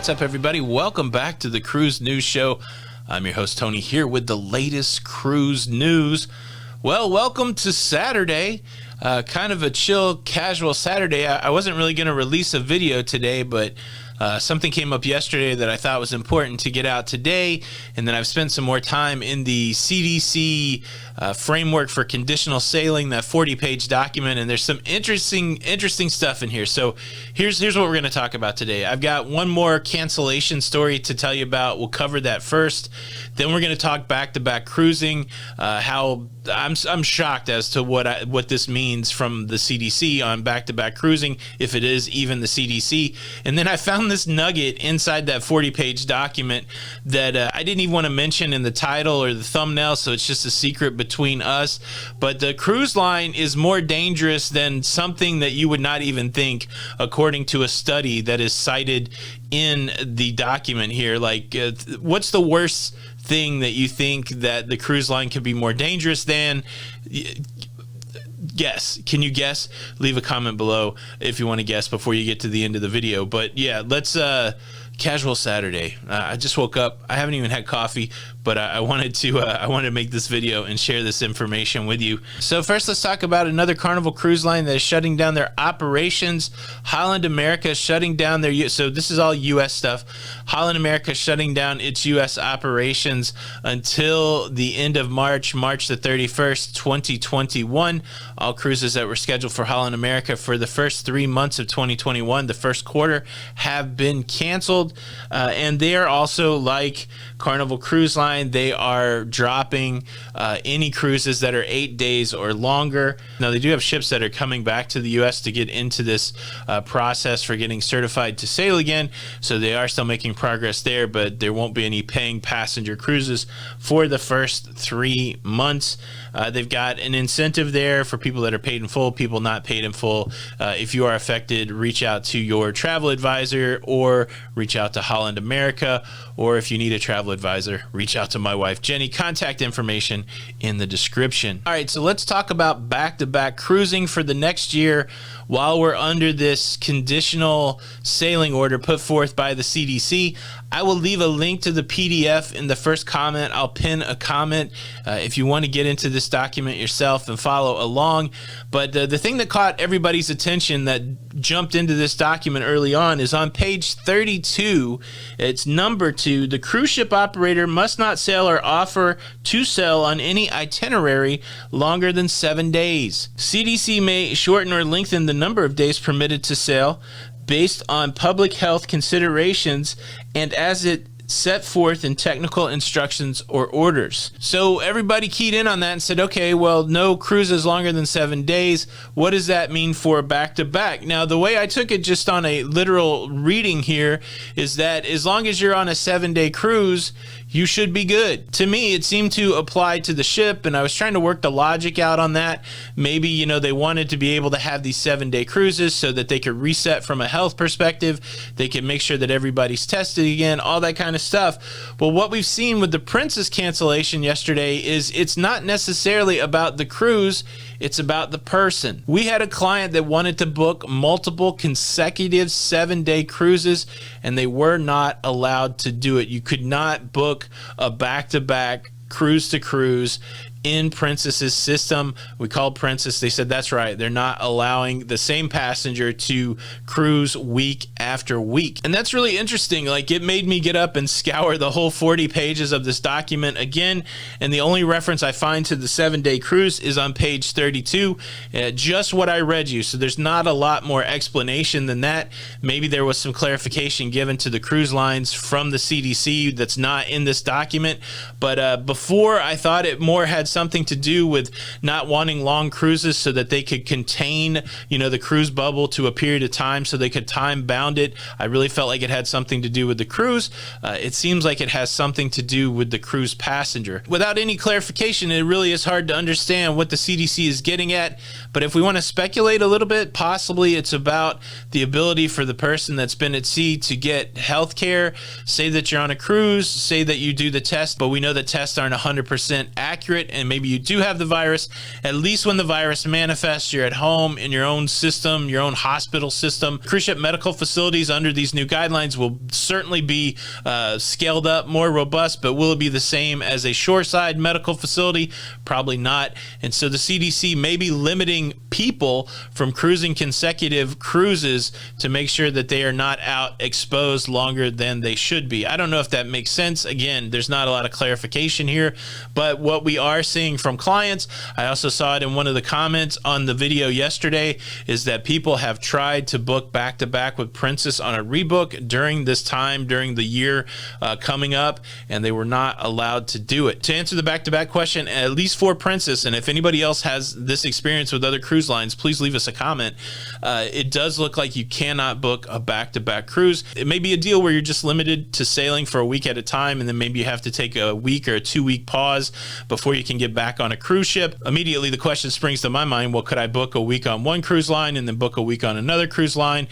What's up, everybody? Welcome back to the Cruise News Show. I'm your host, Tony, here with the latest cruise news. Well, welcome to Saturday. Kind of a chill, casual Saturday. I wasn't really going to release a video today, but something came up yesterday that I thought was important to get out today, and then I've spent some more time in the CDC framework for conditional sailing, that 40-page document, and there's some interesting stuff in here. So here's what we're going to talk about today. I've got one more cancellation story to tell you about. We'll cover that first. Then we're going to talk back-to-back cruising, how I'm shocked as to what this means from the CDC on back-to-back cruising, if it is even the CDC. And then I found this nugget inside that 40-page document that I didn't even want to mention in the title or the thumbnail, so it's just a secret between us. But the cruise line is more dangerous than something that you would not even think, according to a study that is cited in the document here. Like, what's the worst thing that you think that the cruise line could be more dangerous than? Guess. Can you guess? Leave a comment below if you want to guess before you get to the end of the video. But yeah, let's casual Saturday. I just woke up. I haven't even had coffee, but I wanted to make this video and share this information with you. So first, let's talk about another Carnival cruise line that is shutting down their operations. Holland America is shutting down their, so this is all U.S. stuff. Holland America is shutting down its U.S. operations until the end of March the 31st, 2021. All cruises that were scheduled for Holland America for the first 3 months of 2021, the first quarter, have been canceled. And they are also, like Carnival Cruise Line, they are dropping any cruises that are 8 days or longer. Now, they do have ships that are coming back to the U.S. to get into this process for getting certified to sail again, so they are still making progress there, but there won't be any paying passenger cruises for the first 3 months. They've got an incentive there for people that are paid in full, people not paid in full. If you are affected, reach out to your travel advisor or reach out to Holland America, or if you need a travel advisor, reach out to my wife, Jenny. Contact information in the description. All right, so let's talk about back-to-back cruising for the next year while we're under this conditional sailing order put forth by the CDC. I will leave a link to the PDF in the first comment. I'll pin a comment if you want to get into this document yourself and follow along. But the thing that caught everybody's attention that jumped into this document early on is on page 32. It's number 2. The cruise ship operator must not sail or offer to sail on any itinerary longer than 7 days. CDC may shorten or lengthen the number of days permitted to sail based on public health considerations and as it set forth in technical instructions or orders. So everybody keyed in on that and said, okay, well, no cruises longer than 7 days. What does that mean for back-to-back? Now, the way I took it just on a literal reading here is that as long as you're on a 7-day cruise, you should be good. To me, it seemed to apply to the ship, and I was trying to work the logic out on that. Maybe, they wanted to be able to have these 7-day cruises so that they could reset from a health perspective. They could make sure that everybody's tested again, all that kind of stuff. Well, what we've seen with the Princess cancellation yesterday is it's not necessarily about the cruise, it's about the person. We had a client that wanted to book multiple consecutive 7-day cruises, and they were not allowed to do it. You could not book a back-to-back cruise to cruise in Princess's system. We called Princess. They said that's right, they're not allowing the same passenger to cruise week after week. And that's really interesting. Like, it made me get up and scour the whole 40 pages of this document again, and the only reference I find to the 7-day cruise is on page 32, just what I read you. So there's not a lot more explanation than that. Maybe there was some clarification given to the cruise lines from the CDC that's not in this document, but before I thought it more had something to do with not wanting long cruises so that they could contain, the cruise bubble to a period of time so they could time bound it. I really felt like it had something to do with the cruise. It seems like it has something to do with the cruise passenger. Without any clarification, it really is hard to understand what the CDC is getting at. But if we want to speculate a little bit, possibly it's about the ability for the person that's been at sea to get health care. Say that you're on a cruise, say that you do the test, but we know that tests aren't 100% accurate, and maybe you do have the virus, at least when the virus manifests, you're at home in your own system, your own hospital system. Cruise ship medical facilities under these new guidelines will certainly be scaled up, more robust, but will it be the same as a shoreside medical facility? Probably not. And so the CDC may be limiting people from cruising consecutive cruises to make sure that they are not out exposed longer than they should be. I don't know if that makes sense. Again, there's not a lot of clarification here, but what we are seeing from clients, I also saw it in one of the comments on the video yesterday, is that people have tried to book back-to-back with Princess on a rebook during this time, during the year coming up, and they were not allowed to do it. To answer the back-to-back question, at least for Princess, and if anybody else has this experience with other cruise lines, please leave us a comment. It does look like you cannot book a back-to-back cruise. It may be a deal where you're just limited to sailing for a week at a time, and then maybe you have to take a week or a 2-week pause before you can get back on a cruise ship. Immediately the question springs to my mind, well, could I book a week on one cruise line and then book a week on another cruise line?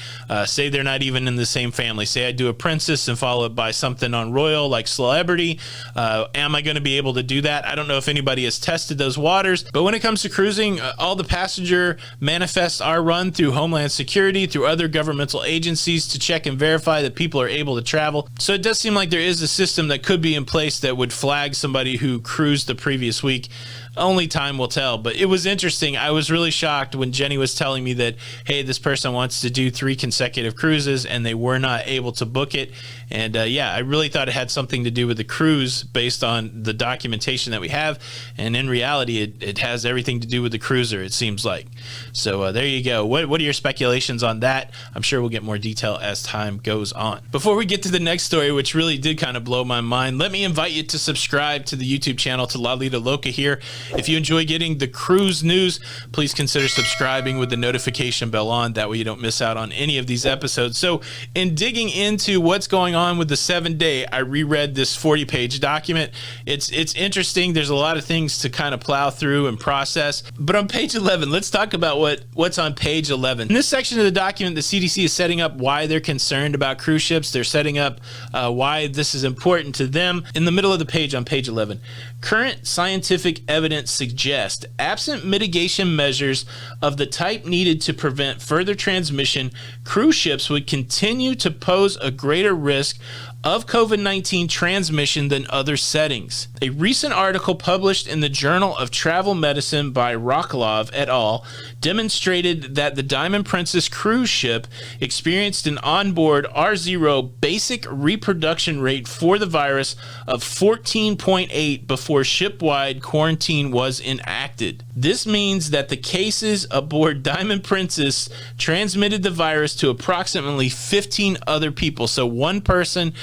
Say they're not even in the same family. Say I do a Princess and follow it by something on Royal like Celebrity. Am I going to be able to do that? I don't know if anybody has tested those waters, but when it comes to cruising, all the passenger manifests are run through Homeland Security, through other governmental agencies to check and verify that people are able to travel. So it does seem like there is a system that could be in place that would flag somebody who cruised the previous week. Only time will tell, but it was interesting. I was really shocked when Jenny was telling me that, hey, this person wants to do 3 consecutive cruises and they were not able to book it. And yeah, I really thought it had something to do with the cruise based on the documentation that we have. And in reality, it has everything to do with the cruiser, it seems like. So there you go. What are your speculations on that? I'm sure we'll get more detail as time goes on. Before we get to the next story, which really did kind of blow my mind, let me invite you to subscribe to the YouTube channel, to Lido Loca here. If you enjoy getting the cruise news, please consider subscribing with the notification bell on. That way you don't miss out on any of these episodes. So in digging into what's going on with the 7-day, I reread this 40-page document. It's interesting. There's a lot of things to kind of plow through and process. But on page 11, let's talk about what's on page 11. In this section of the document, the CDC is setting up why they're concerned about cruise ships. They're setting up why this is important to them. In the middle of the page, on page 11, current scientific evidence suggests, absent mitigation measures of the type needed to prevent further transmission, cruise ships would continue to pose a greater risk of COVID-19 transmission than other settings. A recent article published in the Journal of Travel Medicine by Roklov et al. Demonstrated that the Diamond Princess cruise ship experienced an onboard R0 basic reproduction rate for the virus of 14.8 before ship-wide quarantine was enacted. This means that the cases aboard Diamond Princess transmitted the virus to approximately 15 other people. So one person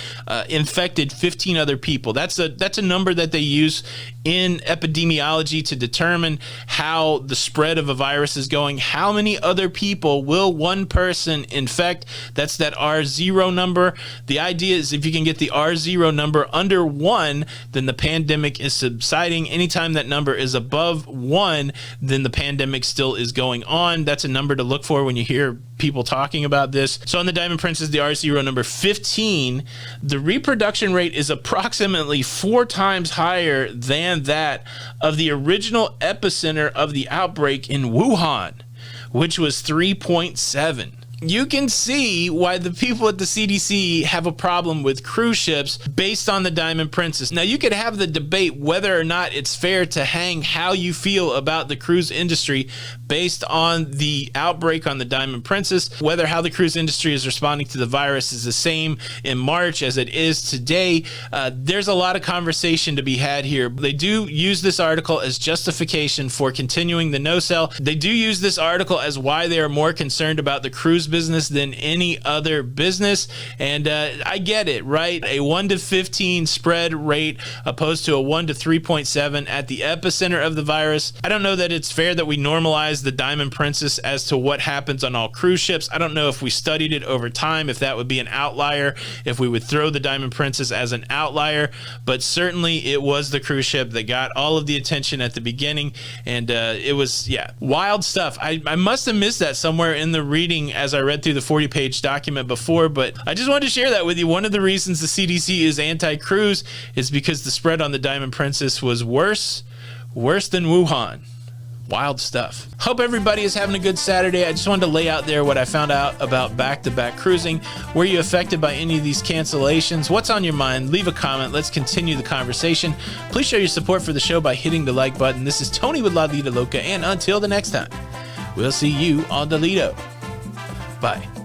infected 15 other people. That's a number that they use in epidemiology to determine how the spread of a virus is going. How many other people will one person infect? That's that R0 number. The idea is if you can get the R0 number under 1, then the pandemic is subsiding. Anytime that number is above 1, then the pandemic still is going on. That's a number to look for when you hear people talking about this. So on the Diamond Princess, the R0 number 15, the reproduction rate is approximately 4 times higher than that of the original epicenter of the outbreak in Wuhan, which was 3.7. You can see why the people at the CDC have a problem with cruise ships based on the Diamond Princess. Now, you could have the debate whether or not it's fair to hang how you feel about the cruise industry based on the outbreak on the Diamond Princess, whether how the cruise industry is responding to the virus is the same in March as it is today. There's a lot of conversation to be had here. They do use this article as justification for continuing the no-sell. They do use this article as why they are more concerned about the cruise business than any other business. And I get it, right? A 1 to 15 spread rate opposed to a 1 to 3.7 at the epicenter of the virus. I don't know that it's fair that we normalize the Diamond Princess as to what happens on all cruise ships. I don't know if we studied it over time, if that would be an outlier, if we would throw the Diamond Princess as an outlier, but certainly it was the cruise ship that got all of the attention at the beginning. And it was, yeah, wild stuff. I must have missed that somewhere in the reading as I read through the 40-page document before, but I just wanted to share that with you. One of the reasons the CDC is anti-cruise is because the spread on the Diamond Princess was worse, Worse than Wuhan. Wild stuff. Hope everybody is having a good Saturday. I just wanted to lay out there what I found out about back-to-back cruising. Were you affected by any of these cancellations? What's on your mind? Leave a comment. Let's continue the conversation. Please show your support for the show by hitting the like button. This is Tony with Lido Loca, and until the next time, we'll see you on the Lido. Bye.